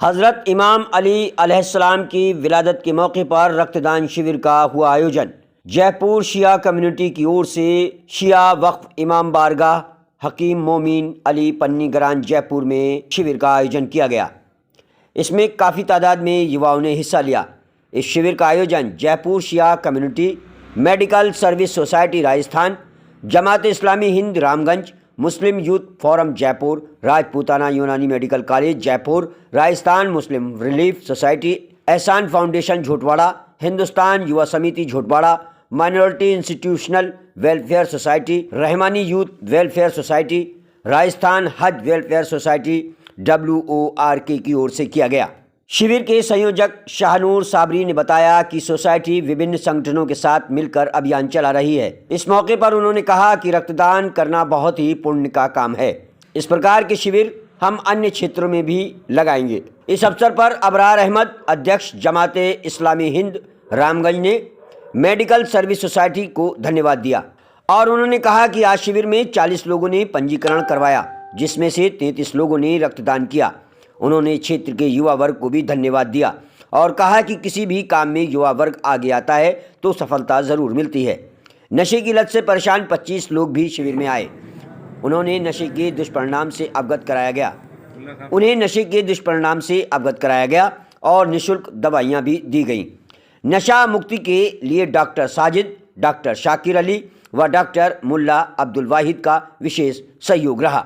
हज़रत इमाम अली अलैहिस्सलाम की विलादत के मौके पर रक्तदान शिविर का हुआ आयोजन। जयपुर शिया कम्युनिटी की ओर से शिया वक्फ इमाम बारगाह हकीम मोमीन अली पन्नी गरान जयपुर में शिविर का आयोजन किया गया। इसमें काफ़ी तादाद में युवाओं ने हिस्सा लिया। इस शिविर का आयोजन Jaipur Shia community, medical service society Rajasthan, Jamaat Islami Hind Ramganj, Muslim youth forum Jaipur, Rajputana Unani medical college Jaipur, Rajasthan Muslim relief society, Ehsaan foundation Jhotwara, Hindustan Yuva Samiti Jhotwara, minority institutional welfare society, Rahmani youth welfare society, Rajasthan Haj welfare society WORK की ओर से किया गया। शिविर के संयोजक शाहनूर साबरी ने बताया कि सोसाइटी विभिन्न संगठनों के साथ मिलकर अभियान चला रही है। इस मौके पर उन्होंने कहा कि रक्तदान करना बहुत ही पुण्य का काम है। इस प्रकार के शिविर हम अन्य क्षेत्रों में भी लगाएंगे। इस अवसर पर अबरार अहमद, अध्यक्ष जमाते इस्लामी हिंद रामगंज ने मेडिकल सर्विस सोसाइटी को धन्यवाद दिया और उन्होंने कहा कि आज शिविर में 40 लोगों ने पंजीकरण करवाया, जिसमें से 33 लोगों ने रक्तदान किया। उन्होंने क्षेत्र के युवा वर्ग को भी धन्यवाद दिया और कहा कि किसी भी काम में युवा वर्ग आगे आता है तो सफलता ज़रूर मिलती है। नशे की लत से परेशान 25 लोग भी शिविर में आए। उन्हें नशे के दुष्परिणाम से अवगत कराया गया और निःशुल्क दवाइयाँ भी दी गईं। नशा मुक्ति के लिए डॉक्टर साजिद, डॉक्टर शाकिर अली व डॉक्टर मुल्ला अब्दुल वाहिद का विशेष सहयोग रहा।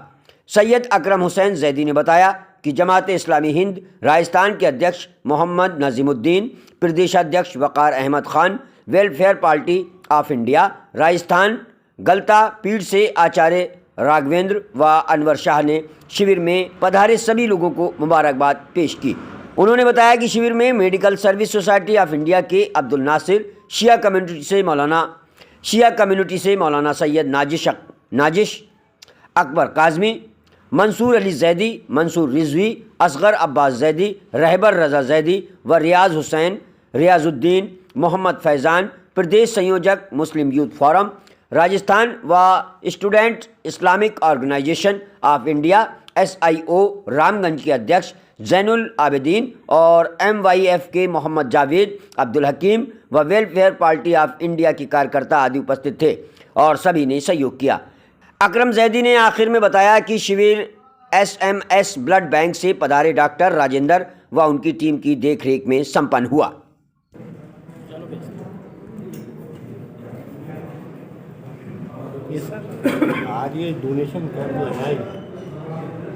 सैयद अकरम हुसैन जैदी ने बताया कि जमात इस्लामी हिंद राजस्थान के अध्यक्ष मोहम्मद नजीमुद्दीन, प्रदेशाध्यक्ष Waqar Ahmed Khan, welfare party of India Rajasthan Galta Peeth से आचार्य राघवेंद्र व अनवर शाह ने शिविर में पधारे सभी लोगों को मुबारकबाद पेश की। उन्होंने बताया कि शिविर में medical service society of India के अब्दुल नासिर, शिया कम्युनिटी से मौलाना सैयद नाजिश अकबर काजमी, मंसूर अली जैदी, मंसूर रिजवी, असगर अब्बास जैदी, रहबर रजा जैदी व रियाज हुसैन, रियाजुद्दीन, मोहम्मद फैज़ान, प्रदेश संयोजक मुस्लिम यूथ फोरम राजस्थान व student Islamic organisation of India SIO Ramganj के अध्यक्ष जैनुल आबिदीन और MYF के मोहम्मद जावेद, अब्दुल हकीम व वेलफेयर पार्टी ऑफ इंडिया के कार्यकर्ता आदि उपस्थित थे और सभी ने सहयोग किया। अकरम जैदी ने आखिर में बताया कि शिविर SMS ब्लड बैंक से पधारे डॉक्टर राजेंद्र व उनकी टीम की देखरेख में संपन्न हुआ। आज ये डोनेशन कैंप जो है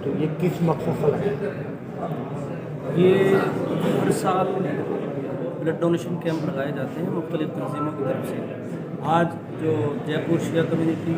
तो ये किस मकसद से लगाया? ये हर साल ब्लड डोनेशन कैंप लगाए जाते हैं मुख्तलिफ तंजीमों की तरफ से। आज जो Jaipur Shia community,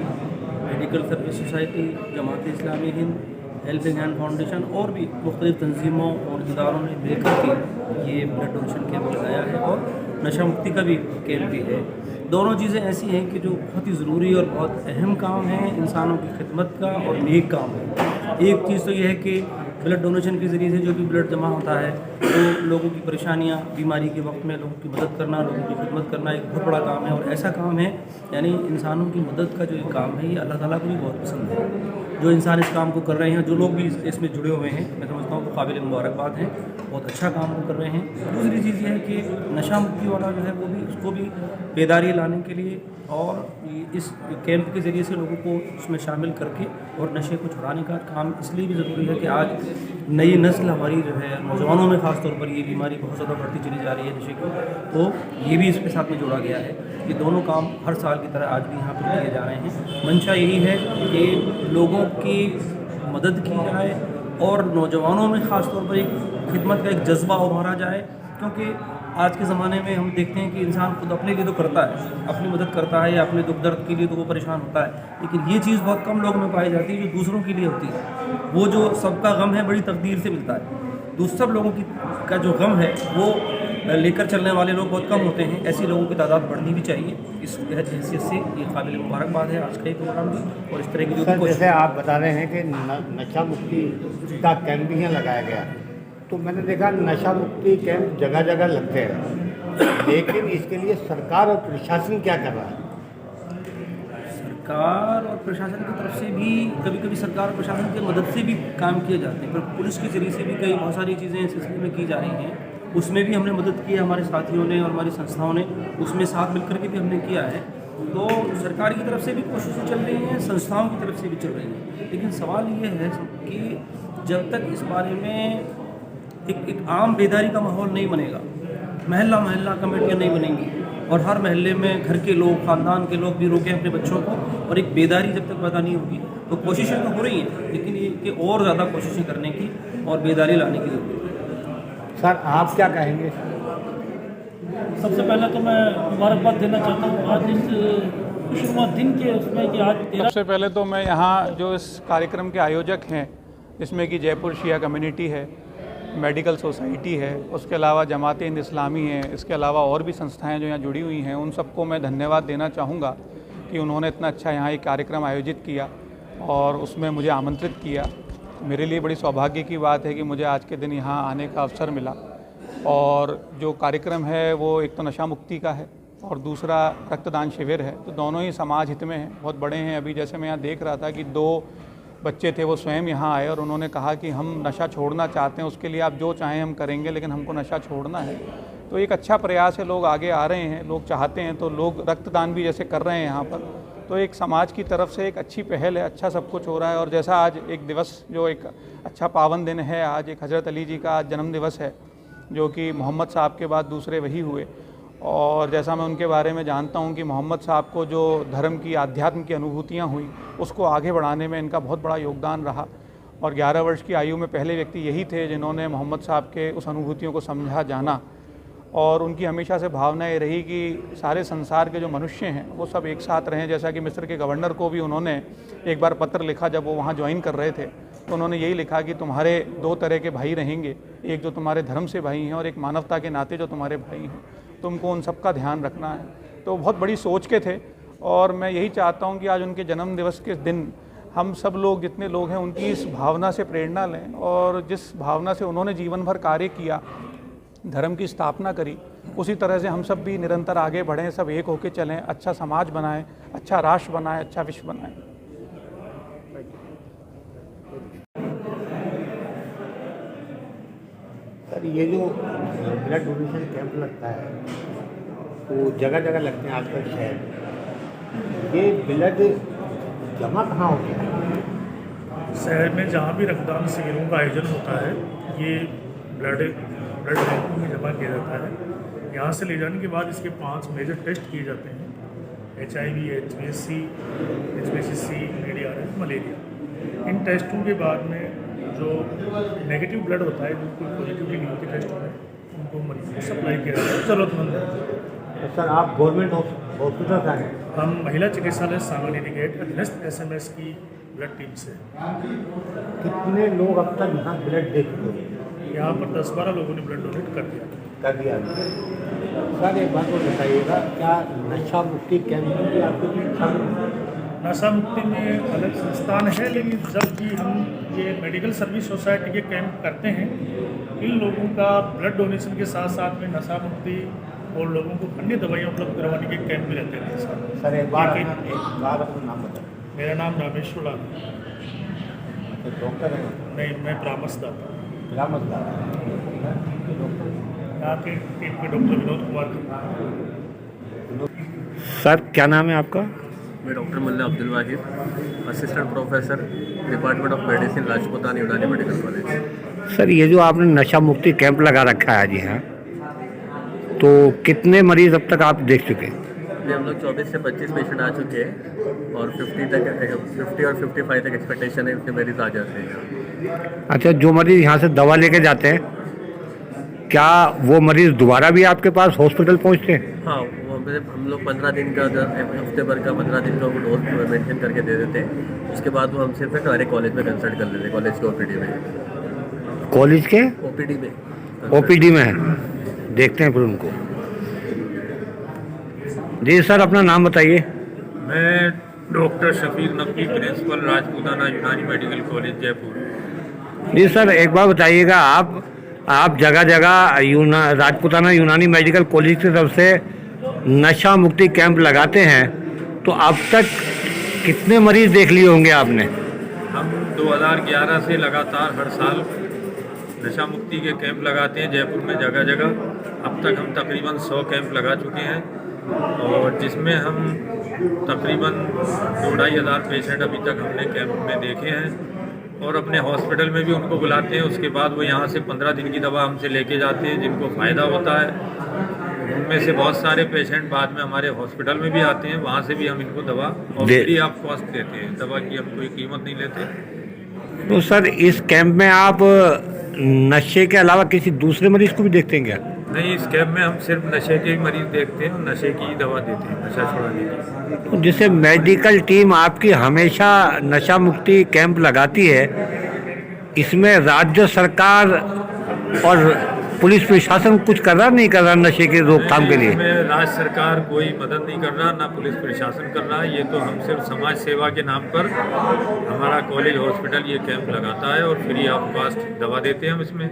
medical service society, जमात Islami Hind, helping hand foundation और भी मुख्तलिफ तंजीमों और इदारों ने मिलकर के ये ब्लड डोनेशन कैंप लगाया है और नशा मुक्ति का भी कैंप भी है। दोनों चीज़ें ऐसी हैं कि जो बहुत ही ज़रूरी और बहुत अहम काम है, इंसानों की खिदमत का और नेक काम है। एक चीज़ तो यह है कि ब्लड डोनेशन के ज़रिए से जो भी ब्लड जमा होता है तो लोगों की परेशानियाँ, बीमारी के वक्त में लोगों की मदद करना, लोगों की खिदमत करना एक बहुत बड़ा काम है और ऐसा काम है, यानी इंसानों की मदद का जो काम है ये अल्लाह ताला को भी बहुत पसंद है। जो इंसान इस काम को कर रहे हैं, जो लोग भी इसमें जुड़े हुए हैं, मैं समझता हूँ काबिल मुबारकबाद हैं, बहुत अच्छा काम वो कर रहे हैं। दूसरी चीज़ ये है कि नशा मुक्ति वाला जो है वो भी उसको भी बेदारी लाने के लिए और इस कैंप के ज़रिए से लोगों को उसमें शामिल करके और नशे को छुड़ाने का काम इसलिए भी ज़रूरी है कि आज नई नस्ल हमारी जो है, नौजवानों में ख़ास तौर पर ये बीमारी बहुत ज़्यादा बढ़ती चली जा रही है नशे की, तो ये भी इसके साथ में जोड़ा गया है। ये दोनों काम हर साल की तरह आज भी यहाँ पर किए जा रहे हैं। मंशा यही है कि लोगों की मदद की जाए और नौजवानों में ख़ास तौर पर एक खिदमत का एक जज्बा उभारा जाए, क्योंकि आज के ज़माने में हम देखते हैं कि इंसान खुद अपने लिए तो करता है, अपनी मदद करता है या अपने दुख दर्द के लिए तो वो परेशान होता है, लेकिन ये चीज़ बहुत कम लोगों में पाई जाती है जो दूसरों के लिए होती है। वो जो सबका गम है बड़ी तकदीर से मिलता है, सब लोगों का जो गम है वो लेकर चलने वाले लोग बहुत कम होते हैं। ऐसी लोगों की तादाद बढ़नी भी चाहिए। इस हैसियत से ये काबिल मुबारकबाद है आज का ये प्रोग्राम भी और इस तरह की जो भी जैसे आप बता रहे हैं कि नशा मुक्ति का कैंप भी यहाँ लगाया गया, तो मैंने देखा नशा मुक्ति कैंप जगह जगह लगते हैं, लेकिन इसके लिए सरकार और प्रशासन क्या कर रहा है? सरकार और प्रशासन की तरफ से भी कभी कभी सरकार और प्रशासन की मदद से भी काम किए जाते हैं, पर पुलिस के जरिए से भी कई बहुत सारी चीज़ें इस सिलसिले में की जा रही हैं। उसमें भी हमने मदद की है, हमारे साथियों ने और हमारी संस्थाओं ने उसमें साथ मिलकर के भी हमने किया है। तो सरकार की तरफ से भी कोशिशें चल रही हैं, संस्थाओं की तरफ से भी चल रही हैं, लेकिन सवाल ये है कि जब तक इस बारे में एक आम बेदारी का माहौल नहीं बनेगा, महल्ला महल्ला कमेटियाँ नहीं बनेंगी और हर महल्ले में घर के लोग, ख़ानदान के लोग भी रोकें अपने बच्चों को, और एक बेदारी जब तक पैदा नहीं होगी तो कोशिशें तो हो रही हैं, लेकिन ये कि और ज़्यादा कोशिशें करने की और बेदारी लाने की ज़रूरत है। सर आप क्या कहेंगे? सबसे पहले तो मैं मुबारकबाद देना चाहता हूँ आज इस खुशनुमा दिन के उसमें कि आज 13 सबसे पहले तो मैं यहाँ जो इस कार्यक्रम के आयोजक हैं, जिसमें कि जयपुर शिया कम्युनिटी है, मेडिकल सोसाइटी है, उसके अलावा जमात-ए-हिंद इस्लामी है, इसके अलावा और भी संस्थाएं जो यहाँ जुड़ी हुई हैं, उन सबको मैं धन्यवाद देना चाहूँगा कि उन्होंने इतना अच्छा यहाँ एक कार्यक्रम आयोजित किया और उसमें मुझे आमंत्रित किया। मेरे लिए बड़ी सौभाग्य की बात है कि मुझे आज के दिन यहाँ आने का अवसर मिला। और जो कार्यक्रम है वो एक तो नशा मुक्ति का है और दूसरा रक्तदान शिविर है, तो दोनों ही समाज हित में हैं, बहुत बड़े हैं। अभी जैसे मैं यहाँ देख रहा था कि 2 बच्चे थे, वो स्वयं यहाँ आए और उन्होंने कहा कि हम नशा छोड़ना चाहते हैं, उसके लिए आप जो चाहें हम करेंगे, लेकिन हमको नशा छोड़ना है। तो एक अच्छा प्रयास है, लोग आगे आ रहे हैं, लोग चाहते हैं, तो लोग रक्तदान भी जैसे कर रहे हैं यहाँ पर, तो एक समाज की तरफ से एक अच्छी पहल है, अच्छा सब कुछ हो रहा है। और जैसा आज एक दिवस जो एक अच्छा पावन दिन है, आज एक हज़रत अली जी का आज जन्म दिवस है, जो कि मोहम्मद साहब के बाद दूसरे वही हुए। और जैसा मैं उनके बारे में जानता हूं कि मोहम्मद साहब को जो धर्म की, आध्यात्म की अनुभूतियां हुई, उसको आगे बढ़ाने में इनका बहुत बड़ा योगदान रहा। और 11 वर्ष की आयु में पहले व्यक्ति यही थे जिन्होंने मोहम्मद साहब के उस अनुभूतियों को समझा, जाना। और उनकी हमेशा से भावना ये रही कि सारे संसार के जो मनुष्य हैं वो सब एक साथ रहें। जैसा कि मिस्र के गवर्नर को भी उन्होंने एक बार पत्र लिखा जब वो वहाँ ज्वाइन कर रहे थे, तो उन्होंने यही लिखा कि तुम्हारे 2 तरह के भाई रहेंगे, एक जो तुम्हारे धर्म से भाई हैं और एक मानवता के नाते जो तुम्हारे भाई हैं, तुमको उन सब का ध्यान रखना है। तो बहुत बड़ी सोच के थे और मैं यही चाहता हूँ कि आज उनके जन्म दिवस के दिन हम सब लोग, जितने लोग हैं, उनकी इस भावना से प्रेरणा लें और जिस भावना से उन्होंने जीवन भर कार्य किया, धर्म की स्थापना करी, उसी तरह से हम सब भी निरंतर आगे बढ़ें, सब एक होकर चलें, अच्छा समाज बनाएं, अच्छा राष्ट्र बनाएं, अच्छा विश्व बनाएं। सर ये जो ब्लड डोनेशन कैंप लगता है तो जगह जगह लगते हैं आजकल शहर में, ये ब्लड जमा कहाँ होता है? शहर में जहाँ भी रक्तदान शिविरों का आयोजन होता है, ये ब्लड बैंकों में जमा किया जाता है। यहाँ से ले जाने के बाद इसके 5 मेजर टेस्ट किए जाते हैं: HIV, HbSc, HbCc, ADRS, malaria. इन टेस्टों के बाद में जो नेगेटिव ब्लड होता है, बिल्कुल पॉजिटिविटी नहीं होती टेस्ट में, उनको मरीज को सप्लाई किया जाता है ज़रूरतमंद है। तो सर आप गवर्नमेंट हॉस्पिटल से आए? हम महिला चिकित्सालय सांगली गेट अधीनस्थ SMS की ब्लड टीम से। कितने लोग अब तक यहाँ ब्लड दे चुके हैं? यहाँ पर 10-12 लोगों ने ब्लड डोनेट कर दिया। सर एक बात और बताइएगा, क्या नशा मुक्ति कैंप में भी आपको कोई इच्छा है? नशा मुक्ति में अलग संस्थान है, लेकिन जब भी हम ये मेडिकल सर्विस सोसाइटी के कैंप करते हैं, इन लोगों का ब्लड डोनेशन के साथ साथ में नशा मुक्ति और लोगों को अन्य दवाइयाँ उपलब्ध करवाने के कैंप भी रहते हैं। सर एक बार अपना नाम बताएं। मेरा नाम रामेश्वर लाल है। डॉक्टर है? नहीं, मैं परामर्शदाता। यहाँ के टीम के डॉक्टर विनोद कुमार। सर क्या नाम है आपका? मैं doctor Mulla Abdul Wahid, assistant professor, department of medicine, Rajputana Unani medical college. Sir ये जो आपने नशा मुक्ति कैंप लगा रखा है आज यहाँ, तो कितने मरीज अब तक आप देख चुके हैं? ये हम लोग 24 से 25 पेशेंट आ चुके हैं और 50 और 55 तक एक्सपेक्टेशन है इतने मरीज आ जाते हैं। अच्छा, जो मरीज यहाँ से दवा लेके जाते हैं, क्या वो मरीज दोबारा भी आपके पास हॉस्पिटल पहुँचते हैं? हाँ, वो हम लोग 15 दिन का, हफ्ते भर का 15 दिन का वो डोज मेंटेन करके दे देते हैं। उसके बाद वो हमसे फिर हमारे कॉलेज में कंसल्ट कर लेते हैं, कॉलेज के OPD में। कॉलेज के OPD में OPD में है, देखते हैं फिर उनको। जी सर अपना नाम बताइए। मैं doctor Shafiq Naqvi, principal, Rajputana Unani medical college, Jaipur. जी सर एक बार बताइएगा, आप जगह जगह राजपुताना यूनानी मेडिकल कॉलेज की तरफ से नशा मुक्ति कैंप लगाते हैं, तो अब तक कितने मरीज देख लिए होंगे आपने? हम 2011 से लगातार हर साल नशा मुक्ति के कैंप लगाते हैं जयपुर में जगह जगह। अब तक हम तकरीबन 100 कैंप लगा चुके हैं और जिसमें हम तकरीबन 2-2,500 पेशेंट अभी तक हमने कैंप में देखे हैं और अपने हॉस्पिटल में भी उनको बुलाते हैं। उसके बाद वो यहाँ से 15 दिन की दवा हमसे लेके जाते हैं जिनको फ़ायदा होता है। उनमें से बहुत सारे पेशेंट बाद में हमारे हॉस्पिटल में भी आते हैं, वहाँ से भी हम इनको दवा और फ्री ऑफ कॉस्ट देते हैं। दवा की हम कोई कीमत नहीं लेते। तो सर इस कैंप में आप नशे के अलावा किसी दूसरे मरीज को भी देखते हैं क्या? नहीं, इस कैंप में हम सिर्फ नशे के मरीज देखते हैं और नशे की ही दवा देते हैं, नशा छुड़ाने की। तो जैसे मेडिकल टीम आपकी हमेशा नशा मुक्ति कैंप लगाती है, इसमें राज्य सरकार और पुलिस प्रशासन कुछ कर रहा नहीं कर रहा नशे के रोकथाम के लिए? इसमें राज्य सरकार कोई मदद नहीं कर रहा, ना पुलिस प्रशासन कर रहा है। ये तो हम सिर्फ समाज सेवा के नाम पर हमारा कॉलेज हॉस्पिटल ये कैंप लगाता है और फ्री ऑफ कॉस्ट दवा देते हैं हम इसमें।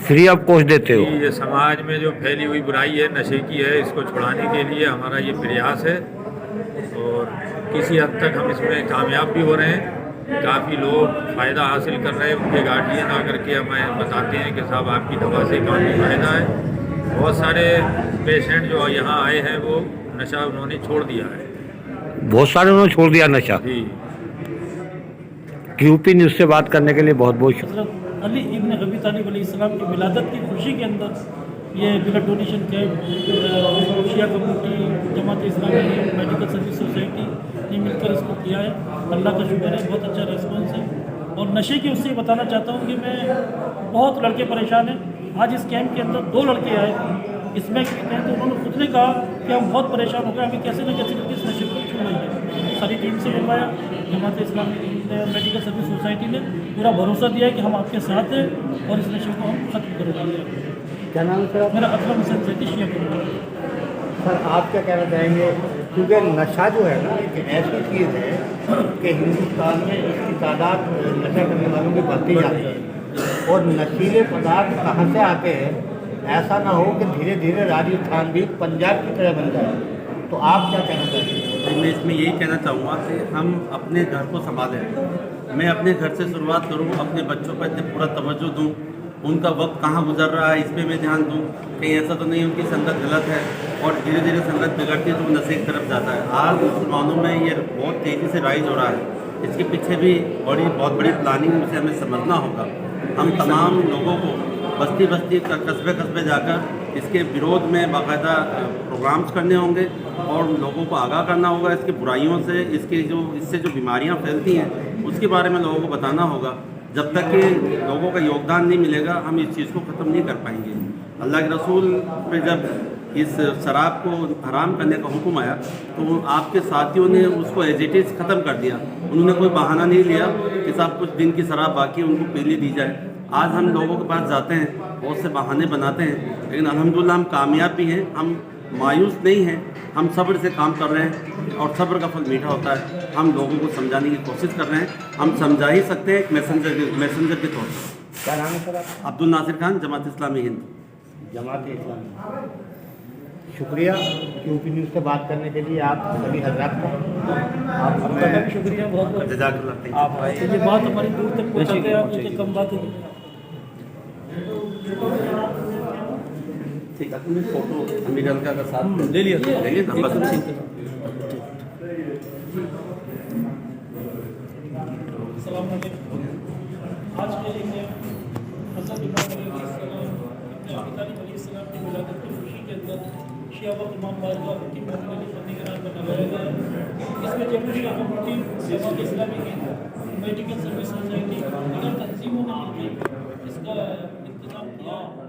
फ्री ऑफ कॉस्ट देते हो? ये समाज में जो फैली हुई बुराई है नशे की है, इसको छुड़ाने के लिए हमारा ये प्रयास है और किसी हद तक हम इसमें कामयाब भी हो रहे हैं। काफ़ी लोग फ़ायदा हासिल कर रहे हैं, उनके गार्डियन आकर के हमें बताते हैं कि साहब आपकी दवा से काफ़ी फ़ायदा है। बहुत सारे पेशेंट जो यहाँ आए हैं वो नशा उन्होंने छोड़ दिया है। बहुत सारे उन्होंने छोड़ दिया नशा। जी, यूपी न्यूज़ से बात करने के लिए बहुत बहुत शुक्रिया। हज़रत अली इब्न अबी तालिब अलैहिस्सलाम की विलादत की खुशी के अंदर ये ब्लड डोनेशन कैंप शिया community, Jamaat Islami, medical service society ने मिलकर इसको किया है। अल्लाह का शुक्र है, बहुत अच्छा रिस्पॉन्स है। और नशे की उससे बताना चाहता हूँ कि मैं बहुत लड़के परेशान हैं। आज इस कैंप के अंदर 2 लड़के आए, इसमें कहते हैं तो उन्होंने खुद ने कहा कि हम बहुत परेशान हो गए, हमें कैसे न कैसे करके इस नशे को छुड़ाएंगे। सारी टीम से मिलवाया, Jamaat Islami medical service society ने पूरा भरोसा दिया है कि हम आपके साथ हैं और इस नशे को हम ख़त्म करेंगे। क्या नाम है सर? मेरा अकरम हुसैन जैदी शिया कम्युनिटी। सर आप क्या कहना चाहेंगे? क्योंकि नशा जो है ना एक ऐसी चीज़ है कि हिंदुस्तान में इसकी तादाद नशा करने वालों की बढ़ती जाती है और नशीले पदार्थ कहाँ से आते हैं, ऐसा ना हो कि धीरे धीरे राजस्थान भी पंजाब की तरह बन जाए। तो आप क्या कहना चाहेंगे? मैं इसमें यही कहना चाहूँगा कि हम अपने घर को संभालें। मैं अपने घर से शुरुआत करूँ, अपने बच्चों पर पूरा तवज्जो दूँ, उनका वक्त कहाँ गुजर रहा है इस पर मैं ध्यान दूँ। कहीं ऐसा तो नहीं उनकी संगत गलत है और धीरे धीरे संगत बिगड़ती है तो वो नशे की तरफ जाता है। आज मुसलमानों में ये बहुत तेज़ी से राइज हो रहा है। इसके पीछे भी बहुत बड़ी प्लानिंग से हमें समझना होगा। हम तमाम लोगों को बस्ती बस्ती कस्बे कस्बे जाकर इसके विरोध में बाकायदा प्रोग्राम्स करने होंगे और लोगों को आगाह करना होगा इसकी बुराइयों से, इससे जो बीमारियां फैलती हैं उसके बारे में लोगों को बताना होगा। जब तक कि लोगों का योगदान नहीं मिलेगा हम इस चीज़ को ख़त्म नहीं कर पाएंगे। अल्लाह के रसूल पे जब इस शराब को हराम करने का हुक्म आया तो आपके साथियों ने उसको एज इट इज़ ख़त्म कर दिया। उन्होंने कोई बहाना नहीं लिया कि साहब कुछ दिन की शराब बाकी है उनको पीने दी जाए। आज हम लोगों के पास जाते हैं, बहुत से बहाने बनाते हैं, लेकिन अल्हम्दुलिल्लाह हम कामयाब भी हैं, हम मायूस नहीं हैं, हम सब्र से काम कर रहे हैं और सब्र का फल मीठा होता है। हम लोगों को समझाने की कोशिश कर रहे हैं, हम समझा ही सकते हैं एक मैसेंजर के तौर पर। क्या नाम है सर आप? अब्दुल नासिर खान, जमात इस्लामी हिंद। जमात इस्लामी। शुक्रिया यूपी न्यूज़ से बात करने के लिए आप सभी हजरात का। आपका भी शुक्रिया बहुत बहुत। जज़ाकल्लाह। आप आए, ये बात हमारी दूर तक पहुँचाते हैं, आप मुझे कम बात है। ठीक है, तुमने फोटो अमीर का साथ ले लिया लेंगे ना बस। ठीक है। अस्सलाम वालेकुम। आज के लिए हज़रत इमाम अलैहिस्सलाम की विलादत की खुशी के अंदर शिया व इमाम बारगाह की मुख्तलिफ निगरान बनाया गया है। इसमें जयपुर शिया कम्युनिटी, जमात Islami Hind, medical service society, दीगर तंजीमों ने मिलकर इसका इंतजाम किया है।